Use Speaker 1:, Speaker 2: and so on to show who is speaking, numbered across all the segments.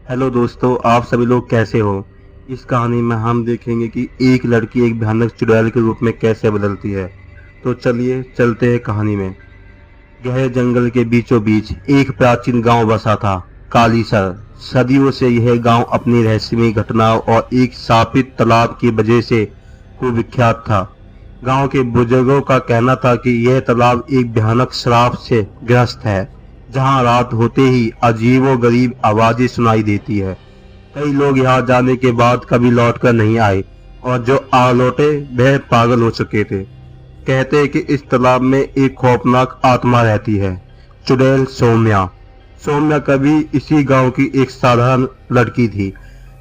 Speaker 1: Hello दोस्तों, आप सभी लोग कैसे हो। इस कहानी में हम देखेंगे कि एक लड़की एक भयानक चुड़ैल के रूप में कैसे बदलती है। तो चलिए चलते हैं कहानी में। गहरे जंगल के बीचों बीच एक प्राचीन गांव बसा था, कालीसर। सदियों से यह गांव अपनी रहस्यमयी घटनाओं और एक शापित तालाब की वजह से कुविख्यात था। गांव के बुजुर्गों का कहना था कि यह तालाब एक भयानक श्राप से ग्रस्त है, जहां रात होते ही अजीबोगरीब आवाजें सुनाई देती है। कई लोग यहाँ जाने के बाद कभी लौटकर नहीं आए, और जो आ लौटे वह पागल हो चुके थे। कहते हैं कि इस तालाब में एक खौफनाक आत्मा रहती है, चुड़ैल सौम्या। सौम्या कभी इसी गांव की एक साधारण लड़की थी,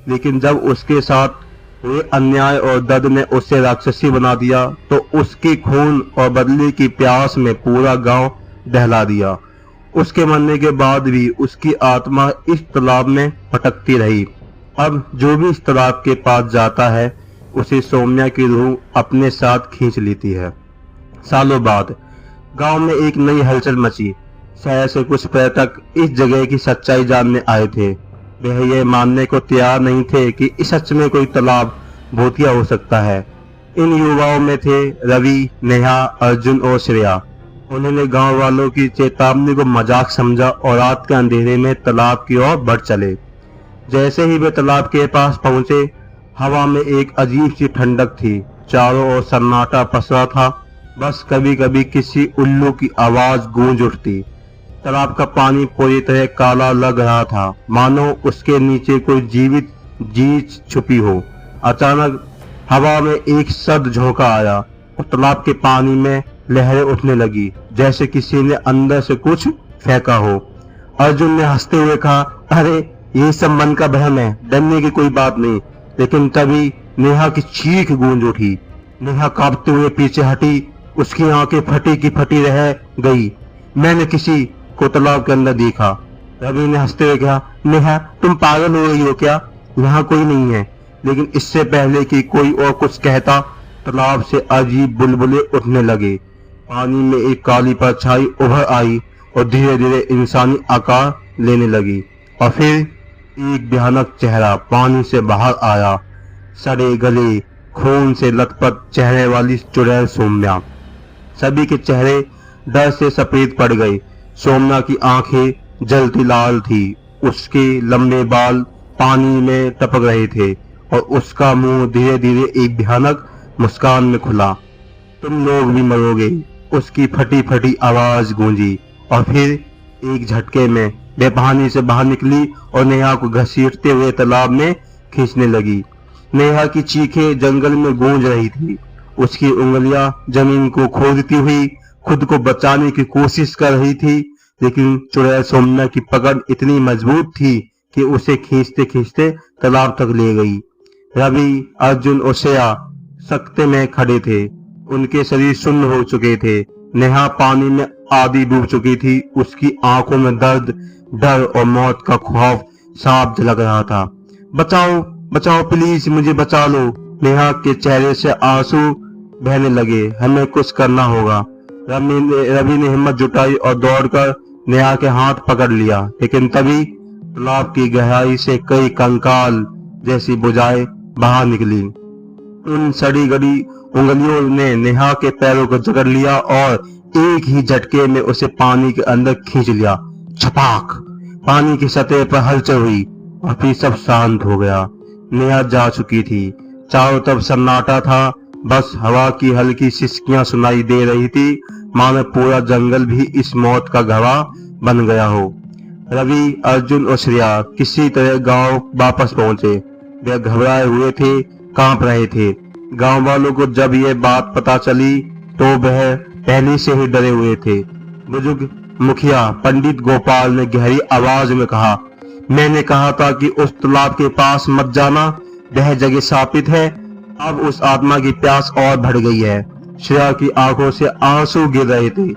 Speaker 1: लेकिन जब उसके साथ हुए अन्याय और दर्द ने उसे राक्षसी बना दिया, तो उसके खून और बदले की प्यास में पूरा गांव दहला दिया। उसके मरने के बाद भी उसकी आत्मा इस तालाब में भटकती रही। अब जो भी इस तालाब के पास जाता है, उसे सौम्या की रूह अपने साथ खींच लेती है। सालों बाद गांव में एक नई हलचल मची। शहर से कुछ पर्यटक इस जगह की सच्चाई जानने आए थे। वह यह मानने को तैयार नहीं थे कि इस सच में कोई तालाब भूतिया हो सकता है। इन युवाओं में थे रवि, नेहा, अर्जुन और श्रेया। उन्होंने गांव वालों की चेतावनी को मजाक समझा और रात के अंधेरे में तालाब की ओर बढ़ चले। जैसे ही वे तालाब के पास पहुंचे, हवा में एक अजीब सी ठंडक थी। चारों ओर सन्नाटा पसरा था, बस कभी कभी किसी उल्लू की आवाज गूंज उठती। तालाब का पानी पूरी तरह काला लग रहा था, मानो उसके नीचे कोई जीवित चीज छुपी हो। अचानक हवा में एक सर्द झोंका आया और तालाब के पानी में लहरें उठने लगी, जैसे किसी ने अंदर से कुछ फेंका हो। अर्जुन ने हंसते हुए कहा, अरे ये सब मन का भ्रम है, डरने की कोई बात नहीं। लेकिन तभी नेहा की चीख गूंज उठी। नेहा कांपते हुए पीछे हटी, उसकी आंखें फटी की फटी रह गई। मैंने किसी को तालाब के अंदर देखा। रवि ने हंसते हुए कहा, नेहा तुम पागल हो गई हो क्या? यहाँ कोई नहीं है। लेकिन इससे पहले कि कोई और कुछ कहता, तालाब से अजीब बुलबुले उठने लगे। पानी में एक काली परछाई उभर आई और धीरे धीरे इंसानी आकार लेने लगी। और फिर एक भयानक चेहरा पानी से बाहर आया, सड़े गले, खून से लथपथ चेहरे वाली चुड़ैल सौम्या। सभी के चेहरे डर से सफेद पड़ गए। सौम्या की आंखें जलती लाल थी, उसके लंबे बाल पानी में टपक रहे थे और उसका मुंह धीरे धीरे एक भयानक मुस्कान में खुला। तुम लोग भी मरोगे, उसकी फटी फटी आवाज गूंजी। और फिर एक झटके में वह पानी से बाहर निकली और नेहा को घसीटते हुए तालाब में खींचने लगी। नेहा की चीखें जंगल में गूंज रही थी। उसकी उंगलियां जमीन को खोदती हुई खुद को बचाने की कोशिश कर रही थी, लेकिन चुड़ैल सौम्या की पकड़ इतनी मजबूत थी कि उसे खींचते खींचते तालाब तक ले गई। रवि, अर्जुन और श्रेया सकते में खड़े थे। उनके शरीर सुन्न हो चुके थे। नेहा पानी में आधी डूब चुकी थी। उसकी आंखों में दर्द, डर और मौत का खौफ साफ झलक रहा था। बचाओ बचाओ, प्लीज मुझे बचा लो। नेहा के चेहरे से आंसू बहने लगे। हमें कुछ करना होगा। रवि ने हिम्मत जुटाई और दौड़कर नेहा के हाथ पकड़ लिया। लेकिन तभी तालाब की गहराई से कई कंकाल जैसी बुझाएं बाहर निकली। उन सड़ी गड़ी उंगलियों ने नेहा के पैरों को जकड़ लिया और एक ही झटके में उसे पानी के अंदर खींच लिया। छपाक! पानी की सतह पर हलचल हुई और फिर सब शांत हो गया। नेहा जा चुकी थी। चारों तरफ सन्नाटा था, बस हवा की हल्की सिसकियां सुनाई दे रही थी, मानो पूरा जंगल भी इस मौत का गवाह बन गया हो। रवि, अर्जुन और श्रेया किसी तरह गांव वापस पहुंचे। वे घबराए हुए थे, कांप रहे थे। गांव वालों को जब यह बात पता चली तो वह पहले से ही डरे हुए थे। बुजुर्ग मुखिया पंडित गोपाल ने गहरी आवाज में कहा, मैंने कहा था कि उस तालाब के पास मत जाना, वह जगह शापित है। अब उस आत्मा की प्यास और बढ़ गई है। श्रेया की आंखों से आंसू गिर रहे थे।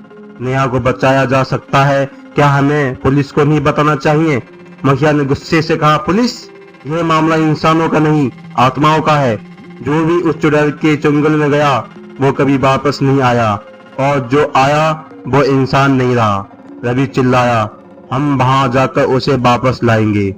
Speaker 1: नेहा को बचाया जा सकता है, क्या हमें पुलिस को नहीं बताना चाहिए? मुखिया ने गुस्से से कहा, पुलिस? यह मामला इंसानों का नहीं, आत्माओं का है। जो भी उस चुड़ैल के जंगल में गया वो कभी वापस नहीं आया, और जो आया वो इंसान नहीं रहा। रवि चिल्लाया, हम वहां जाकर उसे वापस लाएंगे।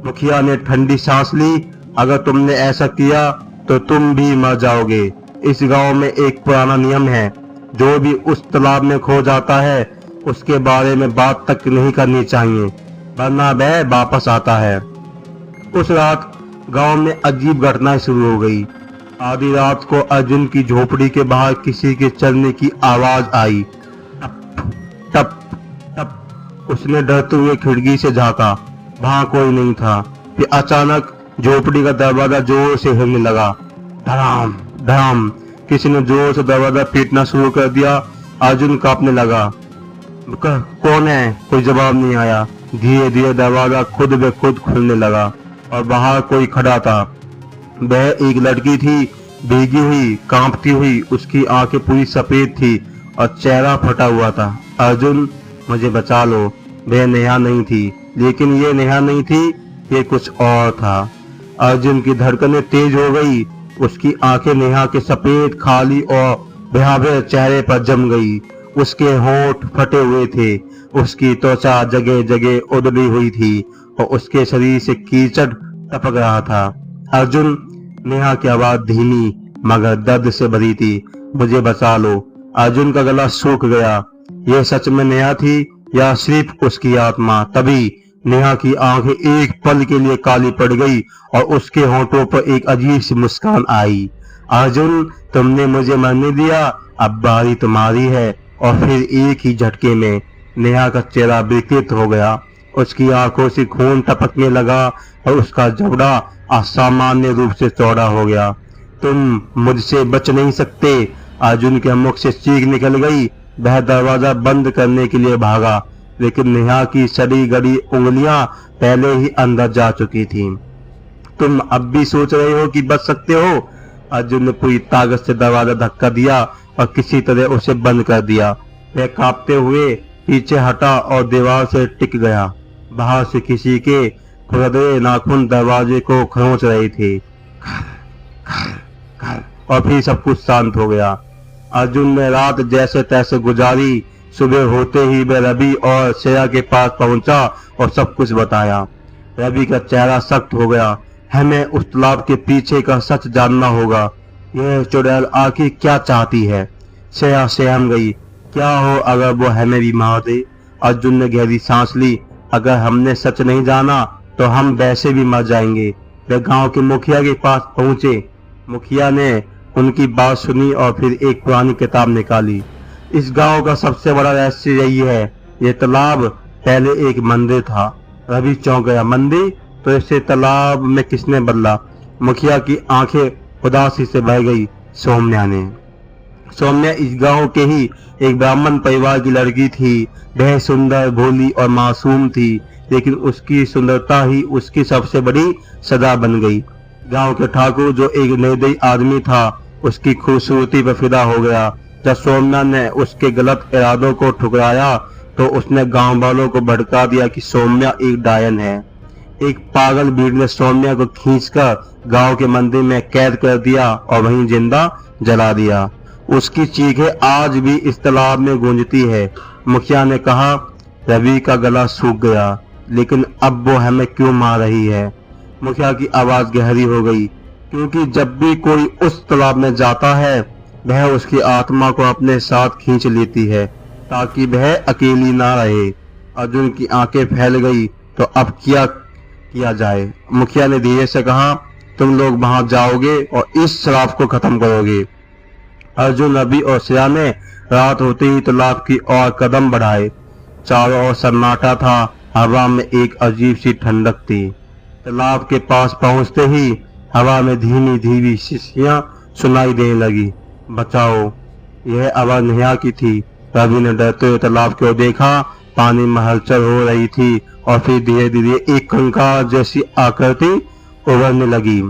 Speaker 1: मुखिया ने ठंडी सांस ली। अगर तुमने ऐसा किया तो तुम भी मर जाओगे। इस गांव में एक पुराना नियम है, जो भी उस तालाब में खो जाता है उसके बारे में बात तक नहीं करनी चाहिए, वरना वह वापस आता है। उस रात गांव में अजीब घटनाएं शुरू हो गई। आधी रात को अर्जुन की झोपड़ी के बाहर किसी के चलने की आवाज आई। टप टप टप। उसने डरते हुए खिड़की से झांका, वहां कोई नहीं था। फिर अचानक झोपड़ी का दरवाजा जोर से हिलने लगा। धड़ाम धड़ाम। किसी ने जोर से दरवाजा पीटना शुरू कर दिया। अर्जुन कांपने लगा। कौन है? कोई जवाब नहीं आया। धीरे धीरे दरवाजा खुद ब खुद खुलने लगा और बाहर कोई खड़ा था। वह एक लड़की थी, भीगी हुई, कांपती हुई। उसकी आंखें पूरी सफेद थी और चेहरा फटा हुआ था। अर्जुन, मुझे बचा लो। वह नेहा नहीं थी, लेकिन ये नेहा नहीं थी, ये कुछ और था। अर्जुन की धड़कनें तेज हो गई। उसकी आंखें नेहा के सफेद, खाली और भयावह चेहरे पर जम गई। उसके होंठ फटे हुए थे, उसकी त्वचा जगह जगह उधड़ी हुई थी और उसके शरीर से कीचड़ टपक रहा था। अर्जुन, नेहा की आवाज धीमी मगर दर्द से भरी थी। मुझे बचा लो। अर्जुन का गला सूख गया। यह सच में नेहा थी या सिर्फ उसकी आत्मा? तभी नेहा की आंखें एक पल के लिए काली पड़ गई और उसके होंठों पर एक अजीब सी मुस्कान आई। अर्जुन, तुमने मुझे मरने दिया, अब बारी तुम्हारी है। और फिर एक ही झटके में नेहा का चेहरा विकृत हो गया। उसकी आंखों से खून टपकने लगा और उसका जबड़ा असामान्य रूप से चौड़ा हो गया। तुम मुझसे बच नहीं सकते। अर्जुन के मुख से चीख निकल गई। वह दरवाजा बंद करने के लिए भागा, लेकिन नेहा की सड़ी गड़ी उंगलियां पहले ही अंदर जा चुकी थीं। तुम अब भी सोच रहे हो कि बच सकते हो? अर्जुन ने पूरी ताकत से दरवाजा धक्का दिया और किसी तरह उसे बंद कर दिया। वह कांपते हुए पीछे हटा और दीवार से टिक गया। बाहर से किसी के खुरदरे नाखून दरवाजे को खरोंच रहे थे। और फिर सब कुछ शांत हो गया। अर्जुन ने रात जैसे तैसे गुजारी। सुबह होते ही वह रवि और श्रेया के पास पहुंचा और सब कुछ बताया। रवि का चेहरा सख्त हो गया। हमें उस तालाब के पीछे का सच जानना होगा। यह चुड़ैल आखिर क्या चाहती है? श्रेया सहम गई। क्या हो अगर वो हमें भी मार दे? अर्जुन ने गहरी सांस ली। अगर हमने सच नहीं जाना तो हम वैसे भी मर जाएंगे। वे गांव के मुखिया के पास पहुंचे। मुखिया ने उनकी बात सुनी और फिर एक पुरानी किताब निकाली। इस गांव का सबसे बड़ा रहस्य यही है, ये तालाब पहले एक मंदिर था। रवि चौंक गया। मंदिर? तो इसे तालाब में किसने बदला? मुखिया की आंखें उदासी से बह गई। सौम्या ने। सौम्या इस गांव के ही एक ब्राह्मण परिवार की लड़की थी। वह सुंदर, भोली और मासूम थी, लेकिन उसकी सुंदरता ही उसकी सबसे बड़ी सजा बन गई। गांव के ठाकुर, जो एक निर्दयी आदमी था, उसकी खूबसूरती पर फिदा हो गया। जब सौम्या ने उसके गलत इरादों को ठुकराया तो उसने गांव वालों को भड़का दिया कि सौम्या एक डायन है। एक पागल भीड़ ने सौम्या को खींचकर गांव के मंदिर में कैद कर दिया और वहीं जिंदा जला दिया। उसकी चीखें आज भी इस तालाब में गूंजती है। मुखिया ने कहा। रवि का गला सूख गया। लेकिन अब वो हमें क्यों मार रही है? मुखिया की आवाज गहरी हो गई। क्योंकि जब भी कोई उस तालाब में जाता है वह उसकी आत्मा को अपने साथ खींच लेती है, ताकि वह अकेली ना रहे। अर्जुन की आंखें फैल गई। तो अब क्या किया जाए? मुखिया ने धीरे से कहा। तुम लोग वहां जाओगे और इस श्राप को खत्म करोगे। अर्जुन, रवि और श्रेया ने रात होते ही तालाब की ओर कदम बढ़ाए। चारों ओर सन्नाटा था। हवा में एक अजीब सी ठंडक थी। तालाब के पास पहुंचते ही हवा में धीमी धीमी शिशियां सुनाई देने लगी। बचाओ। यह आवाज नेहा की थी। रवि ने डरते हुए तालाब की ओर देखा। पानी में हलचल हो रही थी और फिर धीरे धीरे एक कंकाल जैसी आकृति उभरने लगी।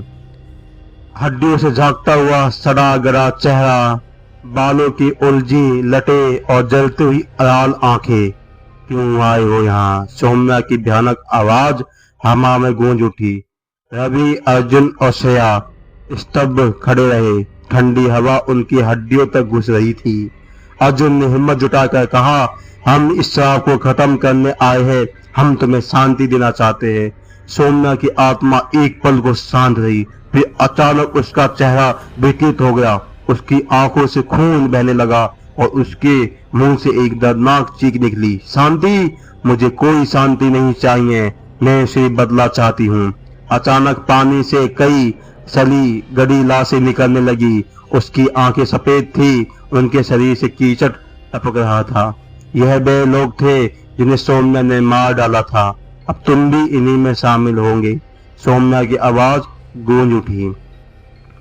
Speaker 1: हड्डियों से झांकता हुआ सड़ा गला चेहरा, बालों की उलझी लटें और जलती हुई लाल आंखें। क्यों आए हो यहाँ? सौम्या की भयानक आवाज हवा में गूंज उठी। रवि, अर्जुन और श्रेया स्तब्ध खड़े रहे। ठंडी हवा उनकी हड्डियों तक घुस रही थी। अर्जुन ने हिम्मत जुटाकर कहा, हम इस श्राप को खत्म करने आए हैं। हम तुम्हें शांति देना चाहते हैं। सौम्या की आत्मा एक पल को शांत रही, फिर अचानक उसका चेहरा विकृत हो गया। उसकी आंखों से खून बहने लगा और उसके मुंह से एक दर्दनाक चीख निकली, शांति, मुझे कोई शांति नहीं चाहिए, मैं सिर्फ बदला चाहती हूँ। अचानक पानी से कई सली गड़ी लाशें निकलने लगी। उसकी आंखें सफेद थी, उनके शरीर से कीचड़ टपक रहा था। यह वे लोग थे जिन्हें सौम्या ने मार डाला था। अब तुम भी इन्हीं में शामिल होंगे। सौम्या की आवाज गूंज उठी।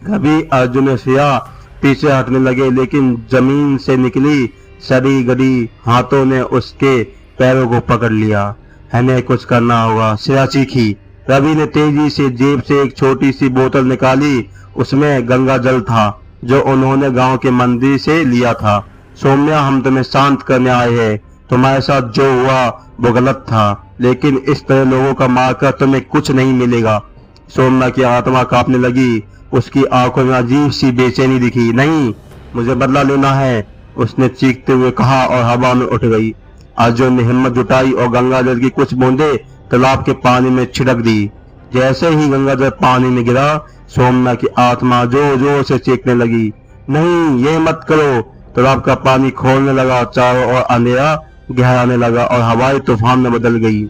Speaker 1: कभी अर्जुन और श्रेया पीछे हटने लगे, लेकिन जमीन से निकली सड़ी गड़ी हाथों ने उसके पैरों को पकड़ लिया। हमें कुछ करना होगा, श्रेया चीखी। रवि ने तेजी से जेब से एक छोटी सी बोतल निकाली। उसमें गंगा जल था, जो उन्होंने गांव के मंदिर से लिया था। सौम्या, हम तुम्हें शांत करने आए हैं। तुम्हारे साथ जो हुआ वो गलत था, लेकिन इस तरह लोगों का मारकर तुम्हें कुछ नहीं मिलेगा। सौम्या की आत्मा कांपने लगी। उसकी आंखों में अजीब सी बेचैनी दिखी। नहीं, मुझे बदला लेना है, उसने चीखते हुए कहा और हवा में उठ गई। अर्जुन ने हिम्मत जुटाई और गंगाजल की कुछ बूंदे तालाब के पानी में छिड़क दी। जैसे ही गंगाजल पानी में गिरा, सौम्या की आत्मा जोर जोर से चीखने लगी, नहीं, ये मत करो। तालाब का पानी खोलने लगा, चारों ओर अंधेरा गहराने लगा और हवाई तूफान में बदल गई।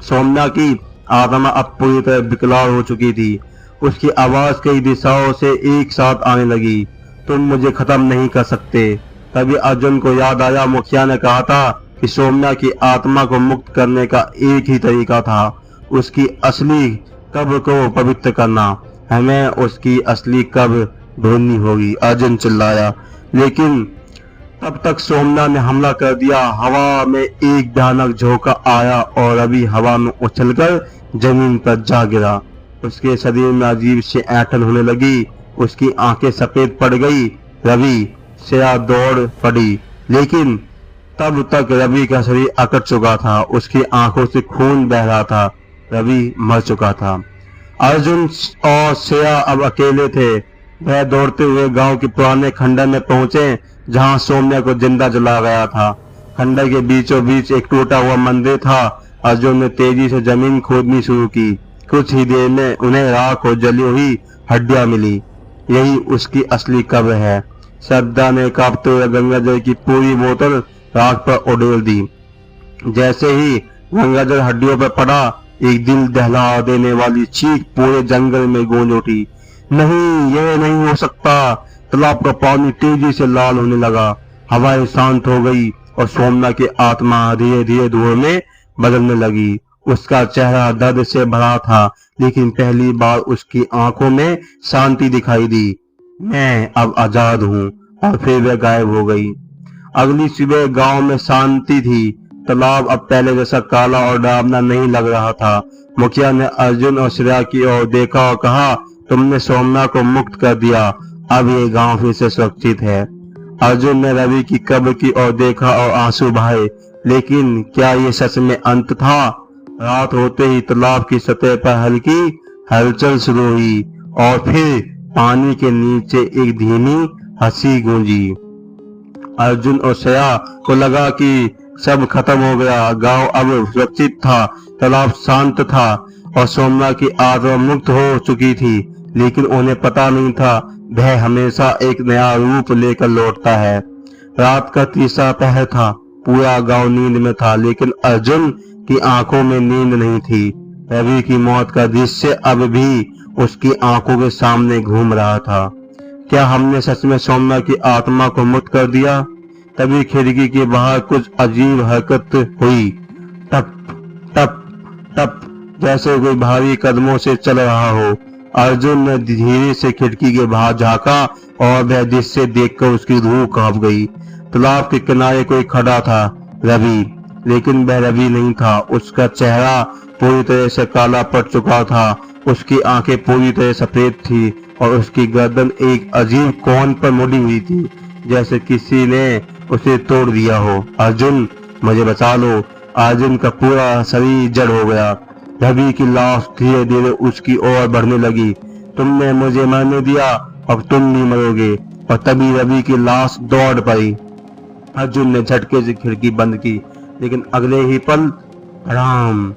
Speaker 1: सौम्या की आत्मा अब पूरी तरह विकलांग हो चुकी थी। उसकी आवाज कई दिशाओं से एक साथ आने लगी, तुम मुझे खत्म नहीं कर सकते। तभी अर्जुन को याद आया, मुखिया ने कहा था कि सौम्या की आत्मा को मुक्त करने का एक ही तरीका था, उसकी असली कब्र को पवित्र करना। हमें उसकी असली कब्र ढूंढनी होगी, अर्जुन चिल्लाया। लेकिन तब तक सौम्या ने हमला कर दिया। हवा में एक भयानक झोंका आया और रवि हवा में उछलकर जमीन पर जा गिरा। उसके शरीर में अजीब सी ऐंठन होने लगी। उसकी आंखें सफेद पड़ गई। रवि, श्रेया दौड़ पड़ी, लेकिन तब तक रवि का शरीर अकड़ चुका था। उसकी आंखों से खून बह रहा था। रवि मर चुका था। अर्जुन और श्रेया अब अकेले थे। वह दौड़ते हुए गांव के पुराने खंडर में पहुंचे, जहां सौम्या को जिंदा जलाया गया था। खंडर के बीचों बीच एक टूटा हुआ मंदिर था। अर्जुन ने तेजी से जमीन खोदनी शुरू की। कुछ ही देर में उन्हें राख और जली हुई हड्डियां मिली। यही उसकी असली कब्र है। श्रद्धा ने कांपते हुए गंगाजल की पूरी बोतल राख पर उड़ेल दी। जैसे ही गंगाजल हड्डियों पर पड़ा, एक दिल दहला देने वाली चीख पूरे जंगल में गूंज उठी, नहीं, यह नहीं हो सकता। तालाब का पानी तेजी से लाल होने लगा। हवाएं शांत हो गई और सौम्या की आत्मा धीरे धीरे धुएं में बदलने लगी। उसका चेहरा दर्द से भरा था, लेकिन पहली बार उसकी आंखों में शांति दिखाई दी। मैं अब आजाद हूँ। और फिर वह गायब हो गई। अगली सुबह गांव में शांति थी। तालाब अब पहले जैसा काला और डरावना नहीं लग रहा था। मुखिया ने अर्जुन और श्रेया की ओर देखा और कहा, तुमने सौम्या को मुक्त कर दिया, अब ये गांव फिर से सुरक्षित है। अर्जुन ने रवि की कब्र की ओर देखा और आंसू बहाए, लेकिन क्या ये सच में अंत था? रात होते ही तालाब की सतह पर हल्की हलचल शुरू हुई और फिर पानी के नीचे एक धीमी हंसी गूंजी। अर्जुन और श्रेया को लगा कि सब खत्म हो गया। गांव अब सुरक्षित था, तालाब शांत था और सौम्या की आत्मा मुक्त हो चुकी थी। लेकिन उन्हें पता नहीं था, वह हमेशा एक नया रूप लेकर लौटता है। रात का तीसरा पहर था। पूरा गांव नींद में था, लेकिन अर्जुन की आंखों में नींद नहीं थी। रवि की मौत का दृश्य अब भी उसकी आंखों के सामने घूम रहा था। क्या हमने सच में सौम्या की आत्मा को मुक्त कर दिया? तभी खिड़की के बाहर कुछ अजीब हरकत हुई। टप टप टप, जैसे कोई भारी कदमों से चल रहा हो। अर्जुन ने धीरे से खिड़की के बाहर झांका और वह दृश्य देखकर उसकी रूह कांप गई। तालाब के किनारे कोई खड़ा था, रवि, लेकिन वह रवि नहीं था। उसका चेहरा पूरी तरह से काला पड़ चुका था। उसकी आंखें पूरी तरह सफेद थी और उसकी गर्दन एक अजीब कोण पर मुड़ी हुई थी, जैसे किसी ने उसे तोड़ दिया हो। अर्जुन, मुझे बचा लो। अर्जुन का पूरा शरीर जड़ हो गया। रवि की लाश धीरे धीरे उसकी ओर बढ़ने लगी। तुमने मुझे मरने दिया, अब तुम भी मरोगे। और तभी रवि की लाश दौड़ पड़ी। अर्जुन ने झटके से खिड़की बंद की, लेकिन अगले ही पल धड़ाम,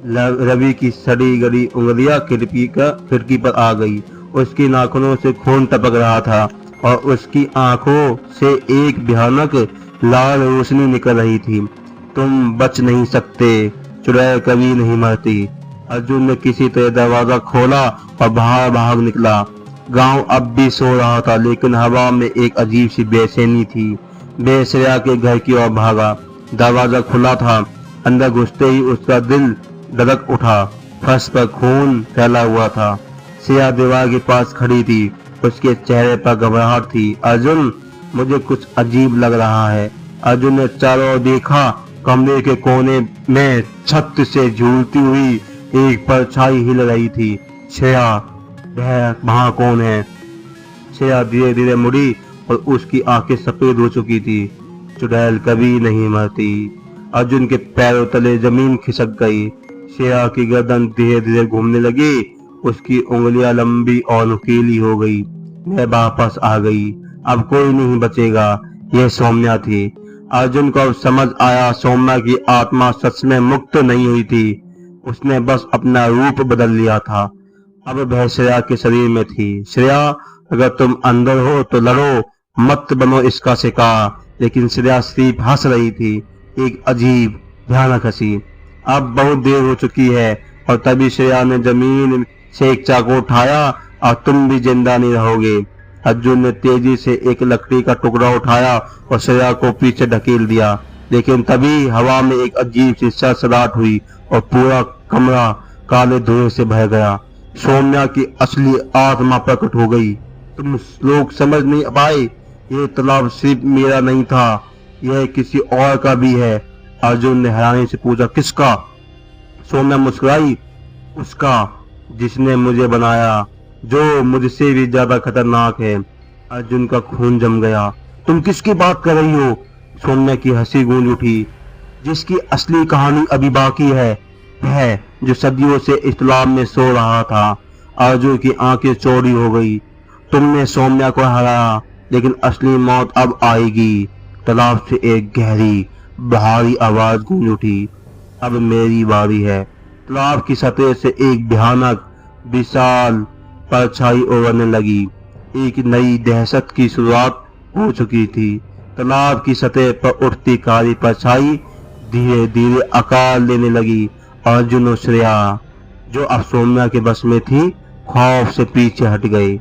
Speaker 1: रवि की सड़ी गड़ी उंगलियां खिड़की पर आ गई। उसकी नाखूनों से खून टपक रहा था और उसकी आंखों से एक भयानक लाल रोशनी निकल रही थी। तुम बच नहीं सकते, चुड़ैल कभी नहीं मरती। अर्जुन ने किसी तरह दरवाजा खोला और बाहर भाग निकला। गांव अब भी सो रहा था, लेकिन हवा में एक अजीब सी बेचैनी थी। वे श्रेया के घर की ओर भागा। दरवाजा खुला था। अंदर घुसते ही उसका दिल धड़क उठा। फर्श पर खून फैला हुआ था। श्रेया दीवार के पास खड़ी थी। उसके चेहरे पर घबराहट थी। अर्जुन, मुझे कुछ अजीब लग रहा है। अर्जुन ने चारों ओर देखा। कमरे के कोने में छत से झूलती हुई एक परछाई हिल रही थी। श्रेया, वह वहां कौन है? श्रेया धीरे धीरे मुड़ी और उसकी आंखें सफेद हो चुकी थी। चुड़ैल कभी नहीं मरती। अर्जुन के पैरों तले जमीन खिसक गई। श्रेया की गर्दन धीरे धीरे घूमने लगी। उसकी उंगलियां लंबी और नुकीली हो गई। वह वापस आ गई। अब कोई नहीं बचेगा। यह सौम्या थी। अर्जुन को अब समझ आया, सौम्या की आत्मा सच में मुक्त नहीं हुई थी। उसने बस अपना रूप बदल लिया था। अब वह श्रेया के शरीर में थी। श्रेया, अगर तुम अंदर हो तो लड़ो, मत बनो इसका शिकार। लेकिन श्रेया सिर्फ हंस रही थी, एक अजीब भयानक हंसी। अब बहुत देर हो चुकी है। और तभी श्रेया ने जमीन से एक चाकू उठाया। और तुम भी जिंदा नहीं रहोगे। अर्जुन ने तेजी से एक लकड़ी का टुकड़ा उठाया और श्रेया को पीछे ढकेल दिया। लेकिन तभी हवा में एक अजीब सी सरसराहट हुई और पूरा कमरा काले धुएं से भर गया। सौम्या की असली आत्मा प्रकट हो गई। तुम लोग समझ नहीं पाए, ये तालाब सिर्फ मेरा नहीं था, यह किसी और का भी है। अर्जुन ने हैरानी से पूछा, किसका? सौम्या मुस्कुराई, उसका, जिसने मुझे बनाया, जो मुझसे भी ज्यादा खतरनाक है। अर्जुन का खून जम गया। तुम किसकी बात कर रही हो? सौम्या की हंसी गूंज उठी। जिसकी असली कहानी अभी बाकी है, वह जो सदियों से इस तालाब में सो रहा था। अर्जुन की आंखें चौड़ी हो गई। तुमने सौम्या को हराया, लेकिन असली मौत अब आएगी। तालाब से एक गहरी भारी आवाज गूंज उठी। अब मेरी बारी है। तालाब की सतह से एक भयानक विशाल परछाई उभरने लगी। एक नई दहशत की शुरुआत हो चुकी थी। तालाब की सतह पर उठती काली परछाई धीरे धीरे आकार लेने लगी। अर्जुन और श्रेया, जो अब सौम्या के बस में थी, खौफ से पीछे हट गए।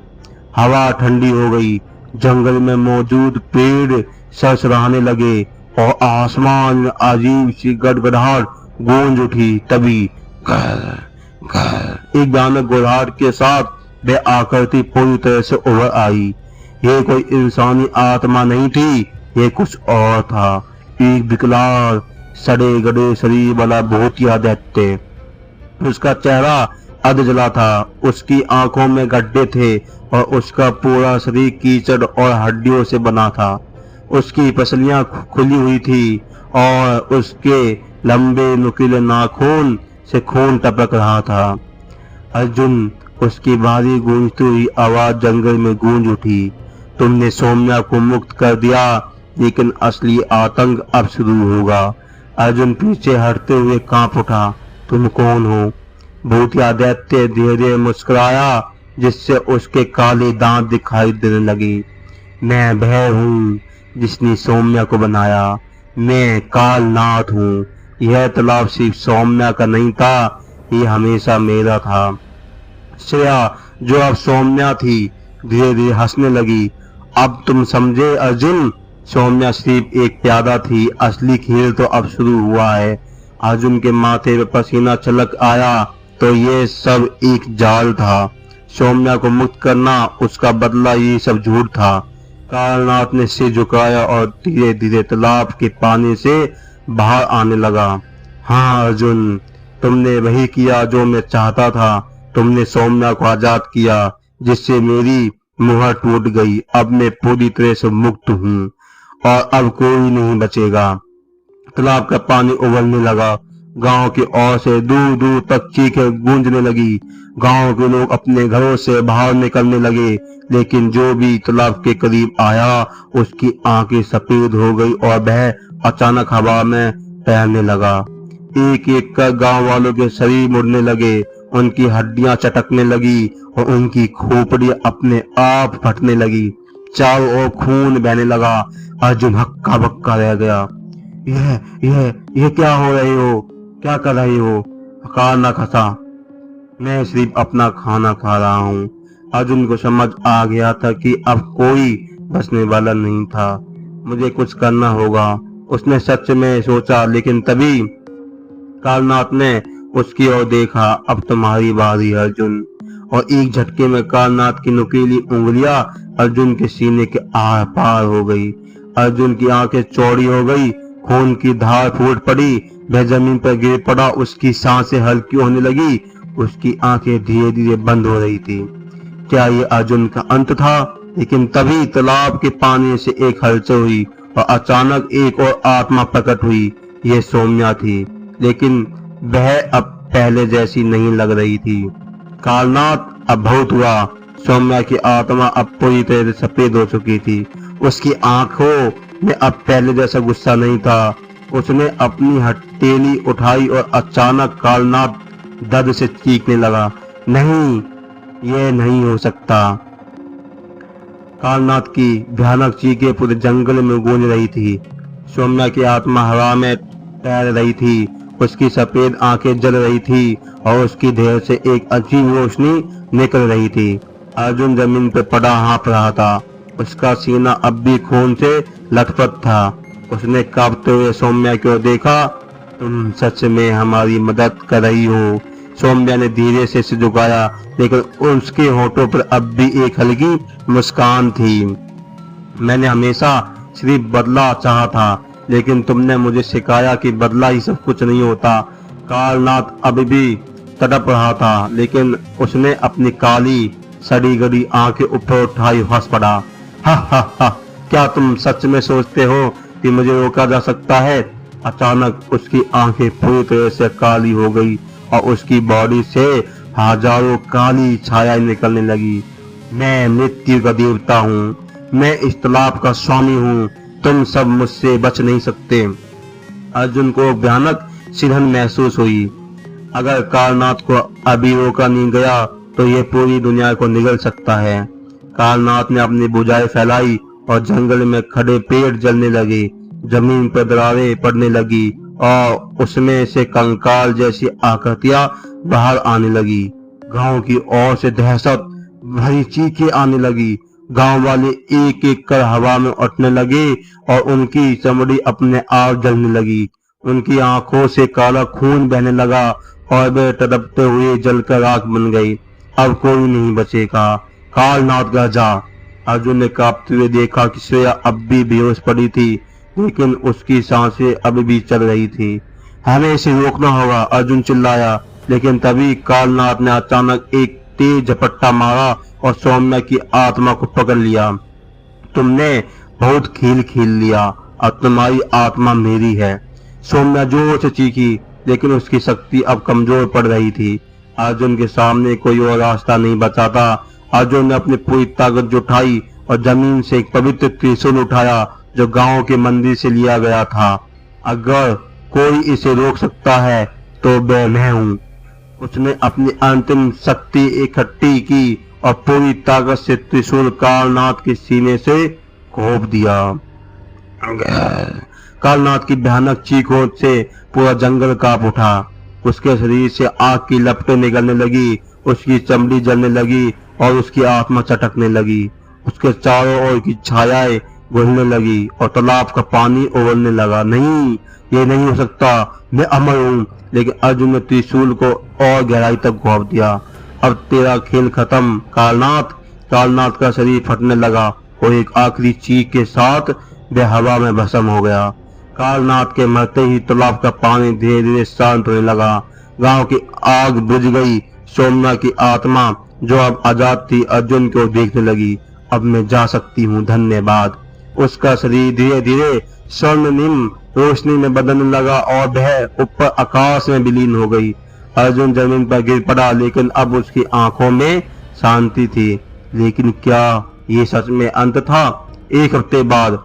Speaker 1: हवा ठंडी हो गई। जंगल में मौजूद पेड़ सरसराने लगे और आसमान में अजीब सी गड़गड़ाहट गूंज उठी। तभी एक भयानक गुड़गुड़ाहट के साथ वह आकृति पूरी तरह से उभर आई। ये कोई इंसानी आत्मा नहीं थी, ये कुछ और था। एक विकराल सड़े गड़े शरीर वाला भूतिया दैत्य। उसका चेहरा अध जला था। उसकी आंखों में गड्ढे थे और उसका पूरा शरीर कीचड़ और हड्डियों से बना था। उसकी पसलियां खुली हुई थी और उसके लंबे नुकीले नाखून से खून टपक रहा था। अर्जुन, उसकी भारी गूंजती हुई आवाज जंगल में गूंज उठी। तुमने सौम्या को मुक्त कर दिया, लेकिन असली आतंक अब शुरू होगा। अर्जुन पीछे हटते हुए कांप उठा। तुम कौन हो? भूतिया दैत्य धीरे धीरे मुस्कुराया, जिससे उसके काले दांत दिखाई देने लगे। मैं वह हूँ जिसने सौम्या को बनाया। मैं कालनाथ हूँ। यह तालाब सिर्फ सौम्या का नहीं था, ये हमेशा मेरा था। श्रेया, जो अब सौम्या थी, धीरे धीरे हंसने लगी। अब तुम समझे अर्जुन, सौम्या सिर्फ एक प्यादा थी, असली खेल तो अब शुरू हुआ है। अर्जुन के माथे पे पसीना छलक आया। तो ये सब एक जाल था। सौम्या को मुक्त करना, उसका बदला, ये सब झूठ था। कालनाथ ने सिर झुकाया और धीरे धीरे तालाब के पानी से बाहर आने लगा। हाँ अर्जुन, तुमने वही किया जो मैं चाहता था। तुमने सौम्या को आजाद किया, जिससे मेरी मुहर टूट गई। अब मैं पूरी तरह से मुक्त हूँ और अब कोई नहीं बचेगा। तालाब का पानी उबलने लगा। गांव की ओर से दूर दूर तक चीखें गूंजने लगी। गांव के लोग अपने घरों से बाहर निकलने लगे, लेकिन जो भी तालाब के करीब आया, उसकी आंखें सफेद हो गई और वह अचानक हवा में तैरने लगा। एक एक कर गांव वालों के शरीर मुड़ने लगे, उनकी हड्डियां चटकने लगी और उनकी खोपड़ी अपने आप फटने लगी। चारों ओर खून बहने लगा। अर्जुन हक्का बक्का रह गया। यह क्या हो रहे हो? क्या कर रहे हो? कारनाथ हंसा। मैं सिर्फ अपना खाना खा रहा हूँ। अर्जुन को समझ आ गया था कि अब कोई बचने वाला नहीं था। मुझे कुछ करना होगा, उसने सच में सोचा। लेकिन तभी कालनाथ ने उसकी ओर देखा। अब तुम्हारी बारी अर्जुन। और एक झटके में कालनाथ की नुकीली उंगलियां अर्जुन के सीने के आर पार हो गई। अर्जुन की आंखें चौड़ी हो गई, खून की धार फूट पड़ी, वह जमीन पर गिर पड़ा। उसकी सांसें हल्की होने लगी, उसकी आंखें धीरे धीरे बंद हो रही थी। क्या ये अर्जुन का अंत था? लेकिन तभी तालाब के पानी से एक हलचल हुई और अचानक एक और आत्मा प्रकट हुई। यह सौम्या थी, लेकिन वह अब पहले जैसी नहीं लग रही थी। कालनाथ अब बहुत हुआ। सौम्या की आत्मा अब पूरी तरह से सफेद हो चुकी थी। उसकी आंखों में अब पहले जैसा गुस्सा नहीं था। उसने अपनी हथेली उठाई और अचानक कालनाथ दर्द से चीखने लगा। नहीं, यह नहीं हो सकता। कालनाथ की भयानक चीखें पूरे जंगल में गूंज रही थी। सौम्या की आत्मा हवा में तैर रही थी, उसकी सफेद आंखें जल रही थी और उसकी देह से एक अजीब रोशनी निकल रही थी। अर्जुन जमीन पर पड़ा हाँफ रहा था, उसका सीना अब भी खून से लथपथ था। उसने कांपते हुए सौम्या की ओर देखा। तुम सच में हमारी मदद कर रही हो? सौम्या ने धीरे से सिर झुकाया, लेकिन उसके होठों पर अब भी एक हल्की मुस्कान थी। मैंने हमेशा सिर्फ बदला चाहा था, लेकिन तुमने मुझे सिखाया कि बदला ही सब कुछ नहीं होता। कालनाथ अभी भी तड़प रहा था, लेकिन उसने अपनी काली सड़ी गड़ी आंखें ऊपर उठाई हंस पड़ा। हा, क्या तुम सच में सोचते हो कि मुझे रोका जा सकता है? अचानक उसकी आंखें पूरी तरह से काली हो गई और उसकी बॉडी से हजारों काली छायाएं निकलने लगी। मैं मृत्यु का देवता हूँ, मैं इस तालाब का स्वामी हूँ, तुम सब मुझसे बच नहीं सकते। अर्जुन को भयानक सिरहन महसूस हुई। अगर कालनाथ को अभी रोका नहीं गया तो यह पूरी दुनिया को निगल सकता है। कालनाथ ने अपनी भुजाएं फैलाई और जंगल में खड़े पेड़ जलने लगे, जमीन पर दरारें पड़ने लगी और उसमें से कंकाल जैसी आकृतियां बाहर आने लगी। गांव की ओर से दहशत भरी चीखें आने लगी। गांव वाले एक एक कर हवा में उठने लगे और उनकी चमड़ी अपने आप जलने लगी। उनकी आंखों से काला खून बहने लगा और वे तड़पते हुए जलकर राख बन गई। अब कोई नहीं बचेगा। कालनाथ गरजा। अर्जुन ने कांपते हुए देखा कि श्रेया अब भी बेहोश पड़ी थी, लेकिन उसकी सांसें अभी भी चल रही थी। हमें इसे रोकना होगा, अर्जुन चिल्लाया। लेकिन तभी कालनाथ ने अचानक एक तेज झपट्टा मारा और सौम्या की आत्मा को पकड़ लिया। तुमने बहुत खेल खेल लिया, अब तुम्हारी आत्मा मेरी है। सौम्या जोर से चीखी, लेकिन उसकी शक्ति अब कमजोर पड़ रही थी। अर्जुन के सामने कोई और रास्ता नहीं बचा था। अर्जुन ने अपनी पूरी ताकत जुटाई और जमीन से एक पवित्र त्रिशूल उठाया जो गांव के मंदिर से लिया गया था। अगर कोई इसे रोक सकता है तो वह मैं हूँ। उसने अपनी अंतिम शक्ति इकट्ठी की और पूरी ताकत से त्रिशूल कालनाथ के सीने से घोंप दिया। कालनाथ की भयानक चीखों से पूरा जंगल कांप उठा। उसके शरीर से आग की लपटें निकलने लगी, उसकी चमड़ी जलने लगी और उसकी आत्मा चटकने लगी। उसके चारों ओर की छायाएं घुलने लगी और तालाब का पानी उबलने लगा। नहीं, ये नहीं हो सकता, मैं अमर हूँ। लेकिन अर्जुन ने त्रिशूल को और गहराई तक घोंप दिया। अब तेरा खेल खत्म कालनाथ। कालनाथ का शरीर फटने लगा और एक आखिरी चीख के साथ वह हवा में भस्म हो गया। कालनाथ के मरते ही तालाब का पानी धीरे धीरे शांत होने लगा। गांव की आग बुझ गई। सौम्या की आत्मा जो अब आजाद थी अर्जुन को देखने लगी। अब मैं जा सकती हूँ, धन्यवाद। उसका शरीर धीरे धीरे स्वर्णिम रोशनी में बदलने लगा और वह ऊपर आकाश में विलीन हो गई। अर्जुन जमीन पर गिर पड़ा, लेकिन अब उसकी आंखों में शांति थी। लेकिन क्या ये सच में अंत था? एक हफ्ते बाद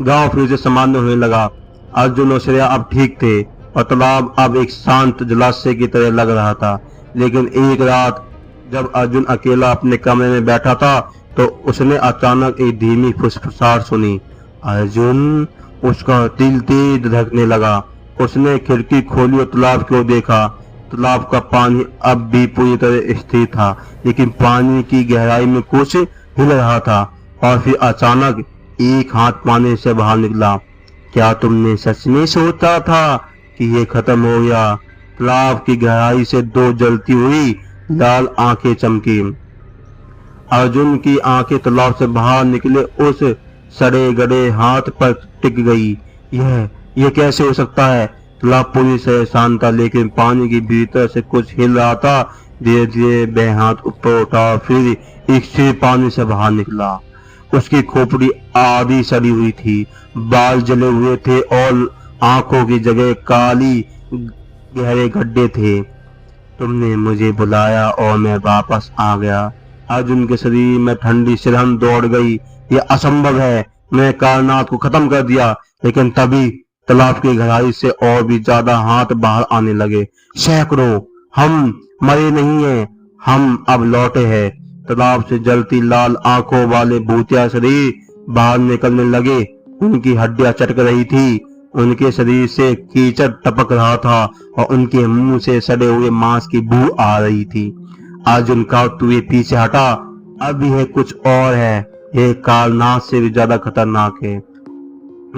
Speaker 1: गांव फिर से सामान्य होने लगा। अर्जुन और श्रेया अब ठीक थे। और तालाब अब एक शांत जलाशय की तरह लग रहा था। लेकिन एक रात जब अर्जुन अकेला अपने कमरे में बैठा था तो उसने अचानक एक धीमी फुसफुसाहट सुनी। अर्जुन! उसका दिल तेज धड़कने लगा। उसने खिड़की खोली और तालाब की ओर देखा। तालाब का पानी अब भी पूरी तरह स्थिर था, लेकिन पानी की गहराई में कुछ हिल रहा था। और फिर अचानक एक हाथ पानी से बाहर निकला। क्या तुमने सच में सोचा था कि ये खत्म हो गया? तालाब की गहराई से दो जलती हुई लाल आंखें चमकी। अर्जुन की आंखें तालाब से बाहर निकले उस सड़े गड़े हाथ पर टिक गई। यह कैसे हो सकता है? तालाब पूरी से शांत था, लेकिन पानी के भीतर से कुछ हिल रहा था। धीरे धीरे वह हाथ ऊपर उठा, फिर एक सिर पानी से बाहर निकला। उसकी खोपड़ी आधी सड़ी हुई थी, बाल जले हुए थे और आंखों की जगह काली गहरे गड्ढे थे। तुमने मुझे बुलाया और मैं वापस आ गया। अर्जुन के शरीर में ठंडी सिरहन दौड़ गई। यह असंभव है, मैं कायनात को खत्म कर दिया। लेकिन तभी तालाब की गहराई से और भी ज्यादा हाथ बाहर आने लगे। सैकड़ों! हम मरे नहीं हैं, हम अब लौटे हैं। तालाब से जलती लाल आंखों वाले भूतिया शरीर बाहर निकलने लगे। उनकी हड्डियां चटक रही थी, उनके शरीर से कीचड़ टपक रहा था और उनके मुंह से सड़े हुए मांस की बू आ रही थी। अर्जुन कांपते हुए पीछे हटा। अब यह कुछ और है, यह कालनाग से भी ज्यादा खतरनाक है।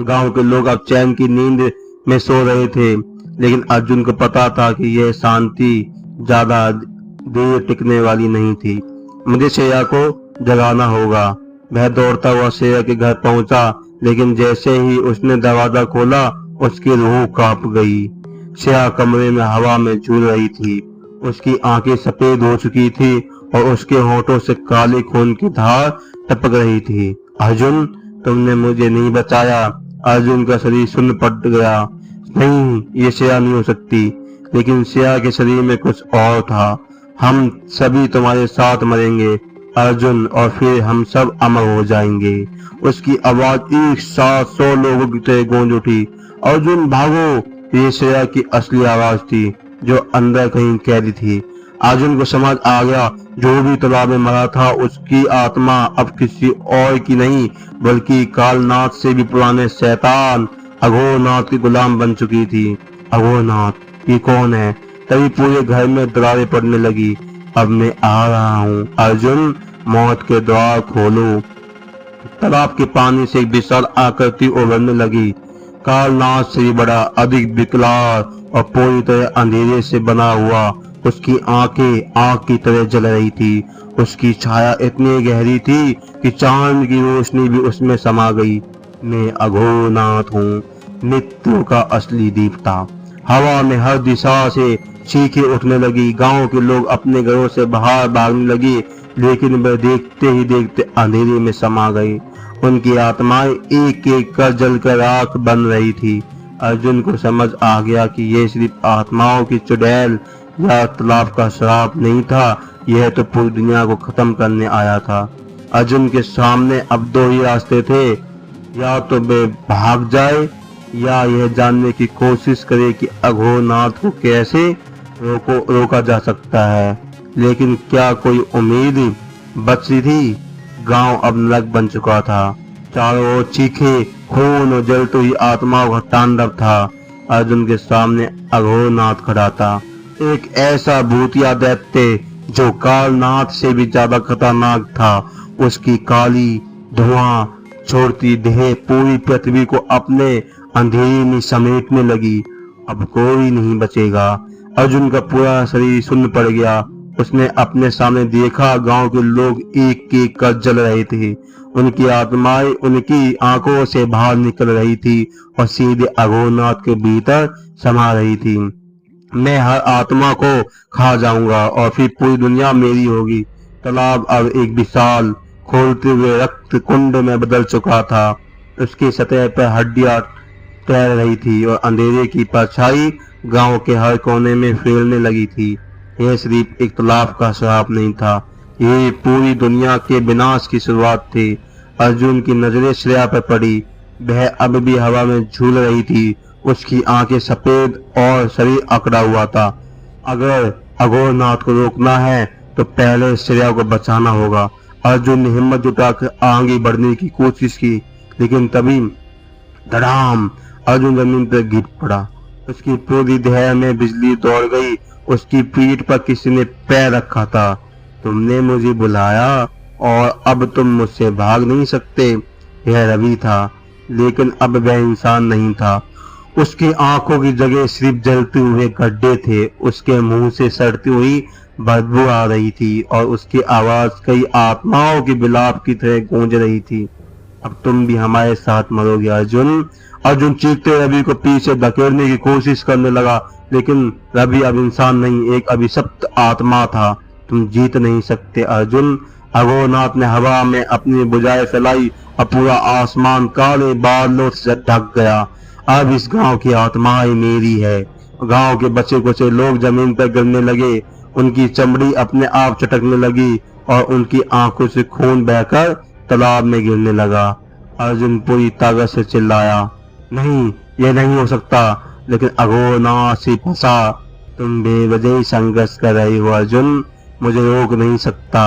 Speaker 1: गांव के लोग अब चैन की नींद में सो रहे थे, लेकिन अर्जुन को पता था कि यह शांति ज्यादा देर टिकने वाली नहीं थी। मुझे श्रेया को जगाना होगा। वह दौड़ता हुआ श्रेया के घर पहुंचा, लेकिन जैसे ही उसने दरवाजा खोला उसकी रूह कांप गई। श्रेया कमरे में हवा में झूल रही थी। उसकी आंखें सफेद हो चुकी थी और उसके होठों से काले खून की धार टपक रही थी। अर्जुन, तुमने मुझे नहीं बचाया। अर्जुन का शरीर सुन्न पड़ गया। नहीं, ये श्रेया नहीं हो सकती। लेकिन श्रेया के शरीर में कुछ और था। हम सभी तुम्हारे साथ मरेंगे अर्जुन, और फिर हम सब अमर हो जाएंगे। उसकी आवाज एक साथ 100 लोगों की तरह गूंज उठी। अर्जुन भागो! ये श्रेया की असली आवाज थी, जो अंदर कहीं कैदी थी। अर्जुन को समझ आ गया, जो भी तालाब में मरा था उसकी आत्मा अब किसी और की नहीं, बल्कि कालनाथ से भी पुराने शैतान अघोरनाथ की गुलाम बन चुकी थी। अघोरनाथ, ये कौन है? तभी पूरे घर में दरारें पड़ने लगी। अब मैं आ रहा हूँ अर्जुन, मौत के द्वार खोलो। तालाब के पानी से एक विशाल आकृति उभरने लगी। कालनाथ से भी बड़ा, अधिक विकराल और पूरी तरह अंधेरे से बना हुआ। उसकी आंखें आग की तरह जल रही थी। उसकी छाया इतनी गहरी थी कि चांद की रोशनी भी उसमें समा गई। मैं अघोरनाथ हूँ, मृत्यु का असली देवता। हवा में हर दिशा से चीखें उठने लगी। गांव के लोग अपने घरों से बाहर भागने लगे, लेकिन वह देखते ही देखते अंधेरे में समा गई। उनकी आत्माएं एक एक कर जलकर राख बन रही थी। अर्जुन को समझ आ गया कि यह सिर्फ आत्माओं की चुड़ैल या तालाब का श्राप नहीं था, यह तो पूरी दुनिया को खत्म करने आया था। अर्जुन के सामने अब दो ही रास्ते थे, या तो वे भाग जाए या यह जानने की कोशिश करे कि अघोरनाथ को कैसे रोका जा सकता है। लेकिन क्या कोई उम्मीद बची थी? गांव अब नरक बन चुका था। चारों ओर चीखे, खून और जलती हुई आत्माओं का तांडव था। अर्जुन के सामने अघोरनाथ खड़ा था, एक ऐसा भूतिया दैत्य जो कालनाथ से भी ज्यादा खतरनाक था। उसकी काली धुआं छोड़ती देह पूरी पृथ्वी को अपने अंधेरे में समेटने लगी। अब कोई नहीं बचेगा। अर्जुन का पूरा शरीर सुन्न पड़ गया। उसने अपने सामने देखा, गांव के लोग एक एक कर जल रहे थे। उनकी आत्माएं उनकी आंखों से बाहर निकल रही थी और सीधे अघोरनाथ के भीतर समा रही थी। मैं हर आत्मा को खा जाऊंगा और फिर पूरी दुनिया मेरी होगी। तालाब अब एक विशाल खोलते हुए रक्त कुंड में बदल चुका था। उसकी सतह पर हड्डियां तैर रही थी और अंधेरे की परछाई गांव के हर कोने में फैलने लगी थी। यह सिर्फ एक तालाब का श्राप नहीं था, ये पूरी दुनिया के विनाश की शुरुआत थी। अर्जुन की नजरें श्रेया पर पड़ी। वह अब भी हवा में झूल रही थी। उसकी आंखें सफेद और शरीर अकड़ा हुआ था। अगर अघोरनाथ को रोकना है तो पहले श्रेया को बचाना होगा। अर्जुन ने हिम्मत जुटाकर आगे बढ़ने की कोशिश की, लेकिन तभी धड़ाम अर्जुन जमीन पर गिर पड़ा। उसकी पूरी देह में बिजली दौड़ गई। उसकी पीठ पर किसी ने पैर रखा था। तुमने मुझे बुलाया और अब तुम मुझसे भाग नहीं सकते। यह रवि था, लेकिन अब वह इंसान नहीं था। उसकी आंखों की जगह सिर्फ जलते हुए गड्ढे थे। उसके मुंह से सड़ती हुई बदबू आ रही थी और उसकी आवाज कई आत्माओं के विलाप की तरह गूंज रही थी। अब तुम भी हमारे साथ मरोगे अर्जुन। अर्जुन चीखते रवि को पीछे धकेलने की कोशिश करने लगा, लेकिन रवि अब इंसान नहीं, एक अभिशप्त आत्मा था। तुम जीत नहीं सकते अर्जुन। अघोरनाथ ने हवा में अपनी भुजाएं फैलाई और पूरा आसमान काले बादलों से ढक गया। अब इस गांव की आत्माएं मेरी है। गांव के बचे कुचे लोग जमीन पर गिरने लगे। उनकी चमड़ी अपने आप चटकने लगी और उनकी आंखों से खून बहकर तालाब में गिरने लगा। अर्जुन पूरी ताकत से चिल्लाया, नहीं, यह नहीं हो सकता। लेकिन अघोरनाथ से फंसा। तुम बेवजह संघर्ष कर रहे हो अर्जुन, मुझे रोक नहीं सकता।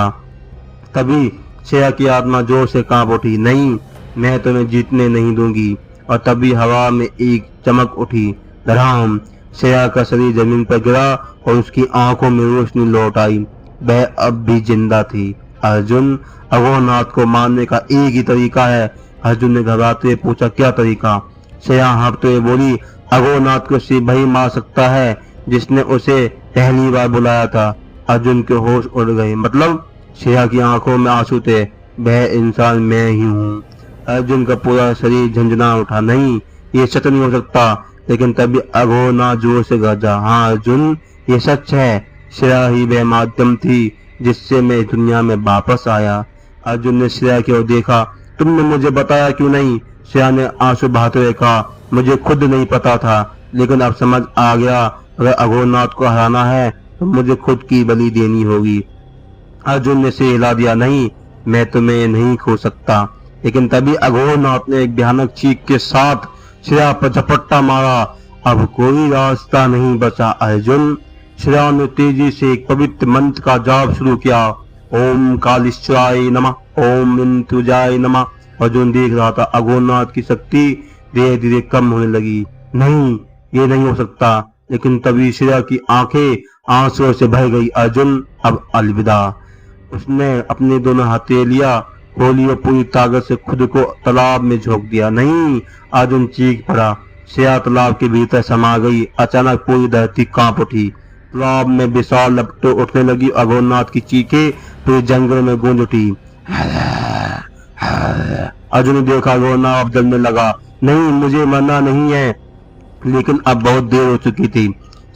Speaker 1: तभी श्रेया की आत्मा जोर से कांप उठी, नहीं, मैं तुम्हें जीतने नहीं दूंगी। और तभी हवा में एक चमक उठी। धड़ाम श्रेया का शरीर जमीन पर गिरा और उसकी आंखों में रोशनी लौट आई। वह अब भी जिंदा थी। अर्जुन, अघोरनाथ को मारने का एक ही तरीका है। अर्जुन ने घबराते हुए पूछा, क्या तरीका? श्रेया हाँफते हुए बोली, अघोरनाथ को सिर्फ वही मार सकता है जिसने उसे पहली बार बुलाया था। अर्जुन के होश उड़ गए। मतलब? श्रेया की आंखों में आंसू थे। वह इंसान मैं ही हूँ। अर्जुन का पूरा शरीर झंझना उठा, नहीं, ये सच नहीं हो सकता। लेकिन तभी अघोरनाथ जोर से गरजा, हाँ अर्जुन, ये सच है। श्रेया ही वह माध्यम थी जिससे मैं इस दुनिया में वापस आया। अर्जुन ने श्रेया की ओर देखा, तुमने मुझे बताया क्यों नहीं? श्रेया ने आंसू बहाते हुए कहा, मुझे खुद नहीं पता था, लेकिन अब समझ आ गया। अगर अघोरनाथ को हराना है तो मुझे खुद की बलि देनी होगी। अर्जुन ने सिर हिला दिया, नहीं, मैं तुम्हें नहीं खो सकता। लेकिन तभी अघोरनाथ ने एक भयानक चीख के साथ श्रेया पर झपट्टा मारा। अब कोई रास्ता नहीं बचा अर्जुन। श्रेया ने तेजी से एक पवित्र मंत्र का जाप शुरू किया, ओम कालिश्वराय नमः, ओम मृत्युंजयाय नमः। अर्जुन देख रहा था अघोरनाथ की शक्ति धीरे धीरे कम होने लगी। नहीं, ये नहीं हो सकता। लेकिन तभी श्रेया की आंखें आंसुओं से भर गई। अर्जुन, अब अलविदा। उसने अपने दोनों हथेलियां खोली और पूरी ताकत से खुद को तालाब में झोंक दिया। नहीं, अर्जुन चीख पड़ा। श्रेया तालाब के भीतर समा गई। अचानक पूरी धरती कांप उठी। तालाब में विशाल लपटें उठने लगी। अघोरनाथ की चीखें पूरे जंगल में गूंज उठी। अर्जुन ने देखा अघोरनाथ अब जलने लगा। नहीं, मुझे मरना नहीं है। लेकिन अब बहुत देर हो चुकी थी।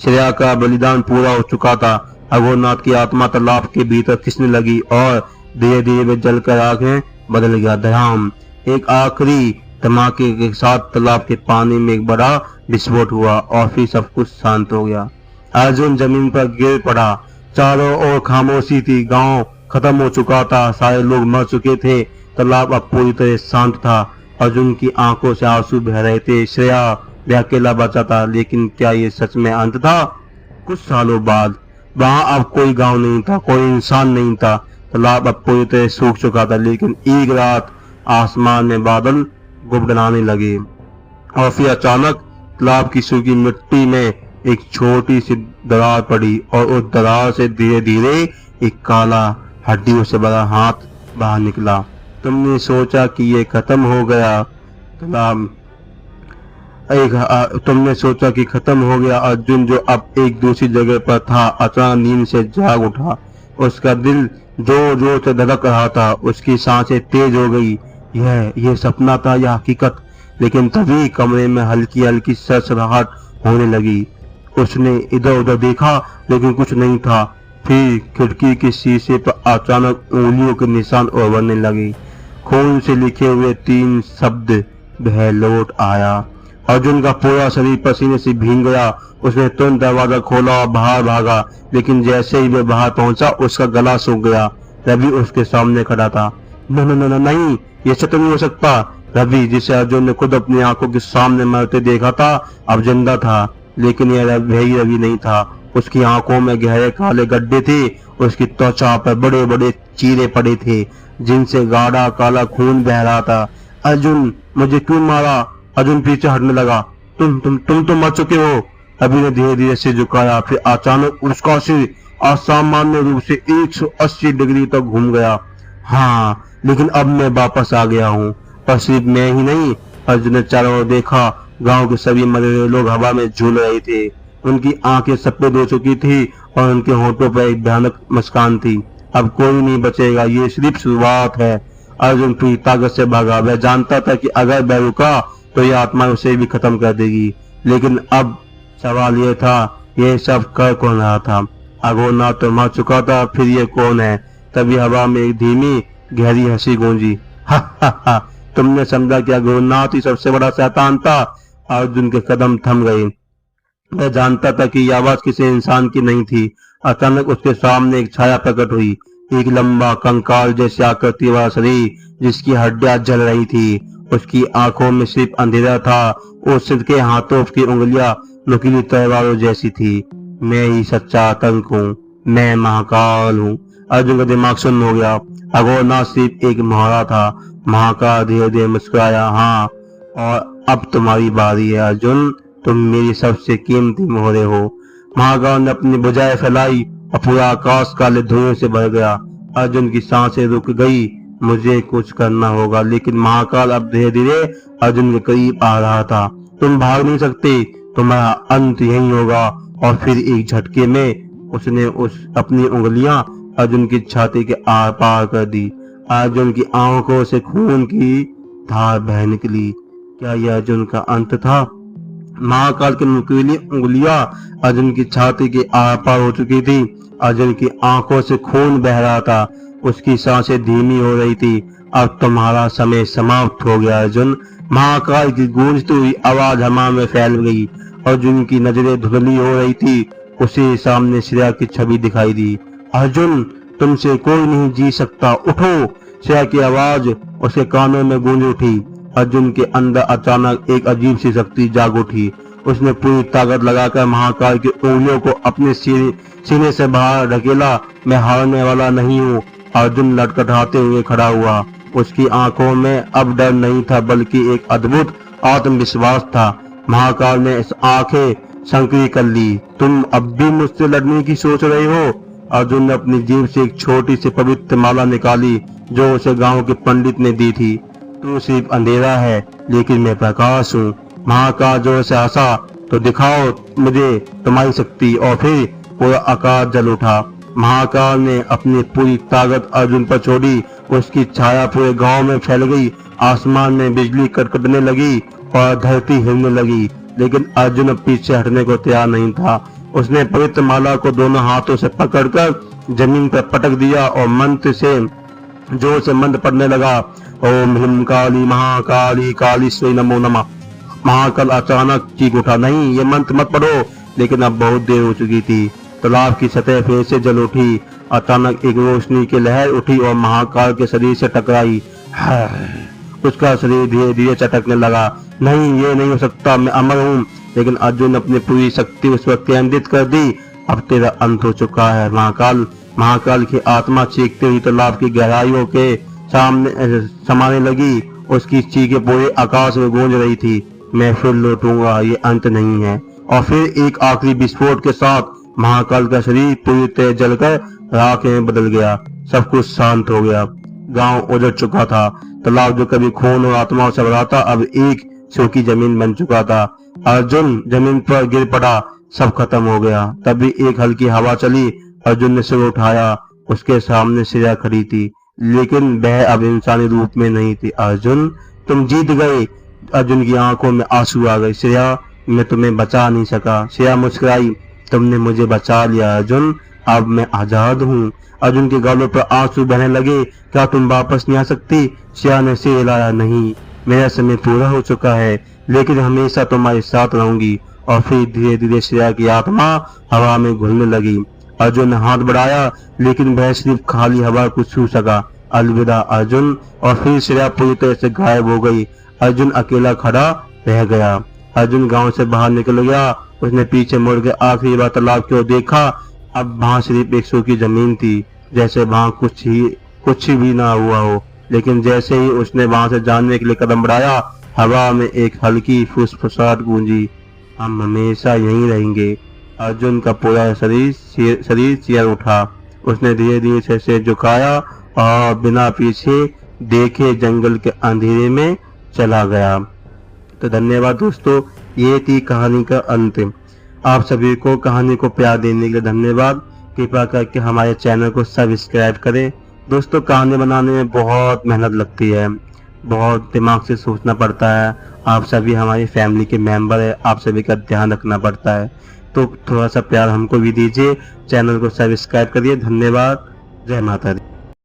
Speaker 1: श्रेया का बलिदान पूरा हो चुका था। अघोरनाथ की आत्मा तालाब के भीतर खिंचने लगी और धीरे धीरे वे जलकर आंखें बदल गया। धड़ाम, एक आखिरी धमाके के साथ तालाब के पानी में एक बड़ा विस्फोट हुआ और फिर सब कुछ शांत हो गया। अर्जुन जमीन पर गिर पड़ा। चारों ओर खामोशी थी। गांव खत्म हो चुका था। सारे लोग मर चुके थे। तालाब अब पूरी तरह शांत था। अर्जुन की आंखों से आंसू बह रहे थे। श्रेया वे अकेला बचा था। लेकिन क्या ये सच में अंत था? कुछ सालों बाद वहां अब कोई गांव नहीं था, कोई इंसान नहीं था। तालाब अब पूरी तरह सूख चुका था। लेकिन एक रात आसमान में बादल गुबगुनाने लगे और फिर अचानक तालाब की सूखी मिट्टी में एक छोटी सी दरार पड़ी और उस दरार से धीरे धीरे एक काला हड्डियों से बड़ा हाथ बाहर निकला। तुमने सोचा कि ये खत्म हो गया। तुमने सोचा कि खत्म हो गया। अर्जुन, जो अब एक दूसरी जगह पर था, अचानक नींद से जाग उठा। उसका दिल जोर जोर से धड़क रहा था। उसकी सांसें तेज हो गई। यह सपना था या हकीकत? लेकिन तभी कमरे में हल्की हल्की सरसराहट होने लगी। उसने इधर उधर देखा, लेकिन कुछ नहीं था। फिर खिड़की के शीशे पर अचानक उंगलियों के निशान उभरने लगे। खून से लिखे हुए 3 शब्द, वह लौट आया। अर्जुन का पूरा शरीर पसीने से भीग गया। उसने तुरंत दरवाजा खोला और बाहर भागा। लेकिन जैसे ही वह बाहर पहुंचा, उसका गला सूख गया। रवि उसके सामने खड़ा था। नहीं, ये सच नहीं हो सकता। रवि, जिसे अर्जुन ने खुद अपनी आंखों के सामने मरते देखा था, अब जिंदा था, लेकिन यह वही रवि नहीं था। उसकी आंखों में गहरे काले गड्ढे थे, उसकी त्वचा पर बड़े बड़े चीरे पड़े थे, जिनसे गाढ़ा काला खून बह रहा था। अर्जुन, मुझे क्यों मारा? अर्जुन पीछे हटने लगा। तुम तो मर चुके हो। रवि ने धीरे धीरे सिर झुकाया, फिर अचानक उसका सिर असामान्य रूप से 180 डिग्री तक घूम गया। हाँ, लेकिन अब मैं वापस आ गया हूँ। पर सिर्फ मैं ही नहीं। अर्जुन ने चारों ओर देखा। गांव के सभी मरे हुए लोग हवा में झूल रहे थे। उनकी आंखें सफेद हो चुकी थी और उनके होठों पर एक भयानक मुस्कान थी। अब कोई नहीं बचेगा, ये सिर्फ शुरुआत है। अर्जुन पूरी ताकत से भागा। वह जानता था कि अगर वह रुका तो यह आत्मा उसे भी खत्म कर देगी। लेकिन अब सवाल यह था, यह सब कर कौन रहा था? अघोरनाथ तो मर चुका था, फिर ये कौन है? तभी हवा में एक धीमी गहरी हंसी गूंजी। हा हा हा, तुमने समझा कि अघोरनाथ ही सबसे बड़ा शैतान था? अर्जुन के कदम थम गए। वह जानता था कि यह आवाज किसी इंसान की नहीं थी। अचानक उसके सामने एक छाया प्रकट हुई, एक लंबा कंकाल जैसी आकृति वाला शरीर, जिसकी हड्डियां जल रही थी। उसकी आंखों में सिर्फ अंधेरा था। उसके हाथों की उंगलियां नुकीली तलवारों जैसी थी। मैं ही सच्चा आतंक हूँ, मैं महाकाल हूँ। अर्जुन का दिमाग सुन्न हो गया। अघोरनाथ सिर्फ एक मुहावरा था। महाकाल धीरे धीरे मुस्कुराया। हाँ, और अब तुम्हारी बारी है अर्जुन, तुम मेरी सबसे कीमती मोहरे हो। महाकाल ने अपनी भुजाएं फैलाई और पूरा आकाश काले धुएं से भर गया। अर्जुन की सांसें रुक गई। मुझे कुछ करना होगा। लेकिन महाकाल अब धीरे धीरे अर्जुन के करीब आ रहा था। तुम भाग नहीं सकते, तुम्हारा अंत यही होगा। और फिर एक झटके में उसने अपनी उंगलियां अर्जुन की छाती के आर पार कर दी। अर्जुन की आंखों से खून की धार बह निकली। क्या यह अर्जुन का अंत था? महाकाल की नुकीली उंगलियां अर्जुन की छाती के आर पार हो चुकी थी। अर्जुन की आंखों से खून बह रहा था। उसकी सांसें धीमी हो रही थी। अब तुम्हारा समय समाप्त हो गया अर्जुन। महाकाल की गूंजती हुई आवाज हवा में फैल गई। अर्जुन की नजरें धुंधली हो रही थी। उसे सामने श्रेया की छवि दिखाई दी। अर्जुन, तुमसे कोई नहीं जी सकता, उठो। श्रेया की आवाज उसके कानों में गूंज उठी। अर्जुन के अंदर अचानक एक अजीब सी शक्ति जाग उठी। उसने पूरी ताकत लगाकर महाकाल की उंगलियों को अपने सीने से बाहर ढकेला। मैं हारने वाला नहीं हूँ। अर्जुन लटखटाते हुए खड़ा हुआ। उसकी आंखों में अब डर नहीं था, बल्कि एक अद्भुत आत्मविश्वास था। महाकाल ने इस आंखें संकरी कर ली। तुम अब भी मुझसे लड़ने की सोच रहे हो? अर्जुन ने अपनी जेब से एक छोटी सी पवित्र माला निकाली, जो उसे गांव के पंडित ने दी थी। तू सिर्फ अंधेरा है, लेकिन मैं प्रकाश हूँ। महाकाल जोर से हंसा। तो दिखाओ मुझे तुम्हारी शक्ति। और फिर पूरा आकाश जल उठा। महाकाल ने अपनी पूरी ताकत अर्जुन पर छोड़ी। उसकी छाया पूरे गांव में फैल गई। आसमान में बिजली कड़कड़ने लगी और धरती हिलने लगी। लेकिन अर्जुन अब पीछे हटने को तैयार नहीं था। उसने पवित्र माला को दोनों हाथों से पकड़कर जमीन पर पटक दिया और मंत्र से जोर से मंत्र पढ़ने लगा। ओम ह्रीं काली महाकाली कालीश्वरी नमो नमः। महाकाल अचानक चीख उठा, नहीं, ये मंत्र मत पढ़ो। लेकिन अब बहुत देर हो चुकी थी। तालाब की सतह फिर से जल उठी। अचानक एक रोशनी की लहर उठी और महाकाल के शरीर से टकराई। उसका शरीर धीरे धीरे चटकने लगा। नहीं, ये नहीं हो सकता, मैं अमर हूँ। लेकिन अर्जुन ने अपनी पूरी शक्ति उस पर केंद्रित कर दी। अब तेरा अंत हो चुका है महाकाल। महाकाल की आत्मा चीखते हुई तालाब की गहराइयों के सामने समाने लगी। उसकी चीखें पूरे आकाश में गूंज रही थी। मैं फिर लौटूंगा, ये अंत नहीं है। और फिर एक आखिरी विस्फोट के साथ महाकाल का शरीर पूरी तरह जलकर राख में बदल गया। सब कुछ शांत हो गया। गांव उजड़ चुका था। तालाब जो कभी खून और आत्माओं से भरा था, अब एक सूखी जमीन बन चुका था। अर्जुन जमीन पर गिर पड़ा। सब खत्म हो गया। तभी एक हल्की हवा चली। अर्जुन ने सिर उठाया। उसके सामने श्रेया खड़ी थी, लेकिन वह अब इंसानी रूप में नहीं थी। अर्जुन, तुम जीत गए। अर्जुन की आंखों में आंसू आ गए। श्रेया, मैं तुम्हें बचा नहीं सका। श्रेया मुस्कुराई। तुमने मुझे बचा लिया अर्जुन, अब मैं आजाद हूँ। अर्जुन के गालों पर आंसू बहने लगे। क्या तुम वापस नहीं आ सकती? श्रेया ने सिर हिलाया। नहीं, मेरा समय पूरा हो चुका है, लेकिन हमेशा तुम्हारे साथ रहूंगी। और फिर धीरे धीरे श्रेया की आत्मा हवा में घुलने लगी। अर्जुन ने हाथ बढ़ाया, लेकिन वह सिर्फ खाली हवा को छू सका। अलविदा अर्जुन। और फिर श्रेया पूरी तरह से गायब हो गई। अर्जुन अकेला खड़ा रह गया। अर्जुन गांव से बाहर निकल गया। उसने पीछे मुड़ के आखिरी बार तालाब की ओर देखा। अब वहां सिर्फ एक सूखी जमीन थी, जैसे वहां कुछ भी ना हुआ हो। लेकिन जैसे ही उसने वहां से जाने के लिए कदम बढ़ाया, हवा में एक हल्की फुसफुसाहट गूंजी, हम हमेशा यहीं रहेंगे। अर्जुन का पूरा शरीर चीर उठा। उसने धीरे धीरे से झुकाया और बिना पीछे देखे जंगल के अंधेरे में चला गया। तो धन्यवाद दोस्तों, ये थी कहानी का अंत। आप सभी को कहानी को प्यार देने के लिए धन्यवाद। कृपया करके हमारे चैनल को सब्सक्राइब करें। दोस्तों, कहानी बनाने में बहुत मेहनत लगती है, बहुत दिमाग से सोचना पड़ता है। आप सभी हमारी फैमिली के मेंबर है, आप सभी का ध्यान रखना पड़ता है। तो थोड़ा सा प्यार हमको भी दीजिए, चैनल को सब्सक्राइब करिए। धन्यवाद। जय माता दी।